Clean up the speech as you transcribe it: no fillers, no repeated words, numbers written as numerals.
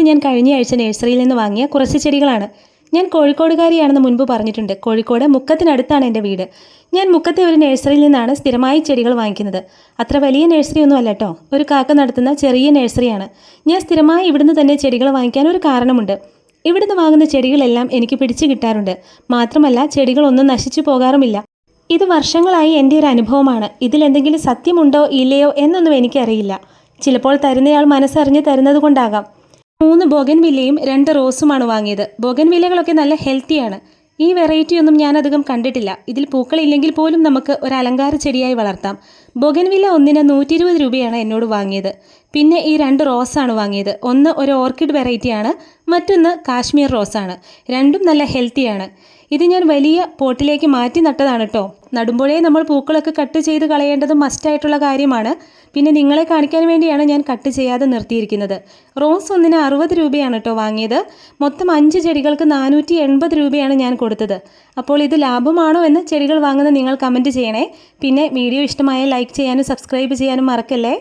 ഞാൻ കഴിഞ്ഞ ആഴ്ച നഴ്സറിയിൽ നിന്ന് വാങ്ങിയ കുറച്ച് ചെടികളാണ്. ഞാൻ കോഴിക്കോടുകാരിയാണെന്ന് മുൻപ് പറഞ്ഞിട്ടുണ്ട്. കോഴിക്കോട് മുക്കത്തിനടുത്താണ് എൻ്റെ വീട്. ഞാൻ മുക്കത്തെ ഒരു നഴ്സറിയിൽ നിന്നാണ് സ്ഥിരമായി ചെടികൾ വാങ്ങിക്കുന്നത്. അത്ര വലിയ നഴ്സറി ഒന്നും അല്ല കേട്ടോ, ഒരു കാക്ക നടത്തുന്ന ചെറിയ നഴ്സറിയാണ്. ഞാൻ സ്ഥിരമായി ഇവിടുന്ന് തന്നെ ചെടികൾ വാങ്ങിക്കാൻ ഒരു കാരണമുണ്ട്. ഇവിടുന്ന് വാങ്ങുന്ന ചെടികളെല്ലാം എനിക്ക് പിടിച്ചു കിട്ടാറുണ്ട്. മാത്രമല്ല ചെടികളൊന്നും നശിച്ചു പോകാറുമില്ല. ഇത് വർഷങ്ങളായി എൻ്റെ ഒരു അനുഭവമാണ്. ഇതിലെന്തെങ്കിലും സത്യമുണ്ടോ ഇല്ലയോ എന്നൊന്നും എനിക്കറിയില്ല. ചിലപ്പോൾ തരുന്നയാൾ മനസ്സറിഞ്ഞ് തരുന്നത് കൊണ്ടാകാം. 3 ബൊഗൻവില്ലയും 2 റോസുമാണ് വാങ്ങിയത്. ബൊഗൻവില്ലകളൊക്കെ നല്ല ഹെൽത്തിയാണ്. ഈ വെറൈറ്റി ഒന്നും ഞാൻ അധികം കണ്ടിട്ടില്ല. ഇതിൽ പൂക്കളില്ലെങ്കിൽ പോലും നമുക്ക് ഒരു അലങ്കാര ചെടിയായി വളർത്താം. ബൊഗൻവില്ല ഒന്നിന് 120 രൂപയാണ് എന്നോട് വാങ്ങിയത്. പിന്നെ ഈ 2 റോസാണ് വാങ്ങിയത്. ഒന്ന് ഒരു ഓർക്കിഡ് വെറൈറ്റിയാണ്, മറ്റൊന്ന് കാശ്മീർ റോസാണ്. രണ്ടും നല്ല ഹെൽത്തിയാണ്. ഇത് ഞാൻ വലിയ പോട്ടിലേക്ക് മാറ്റി നട്ടതാണ് കേട്ടോ. നടുമ്പോഴേ നമ്മൾ പൂക്കളൊക്കെ കട്ട് ചെയ്ത് കളയേണ്ടത് മസ്റ്റായിട്ടുള്ള കാര്യമാണ്. പിന്നെ നിങ്ങളെ കാണിക്കാൻ വേണ്ടിയാണ് ഞാൻ കട്ട് ചെയ്യാതെ നിർത്തിയിരിക്കുന്നത്. റോസ് ഒന്നിന് 60 രൂപയാണ് കേട്ടോ വാങ്ങിയത്. മൊത്തം 5 ചെടികൾക്ക് 480 രൂപയാണ് ഞാൻ കൊടുത്തത്. അപ്പോൾ ഇത് ലാഭമാണോ എന്ന് ചെടികൾ വാങ്ങുന്ന നിങ്ങൾ കമൻറ്റ് ചെയ്യണേ. പിന്നെ വീഡിയോ ഇഷ്ടമായ ലൈക്ക് ചെയ്യാനും സബ്സ്ക്രൈബ് ചെയ്യാനും മറക്കല്ലേ.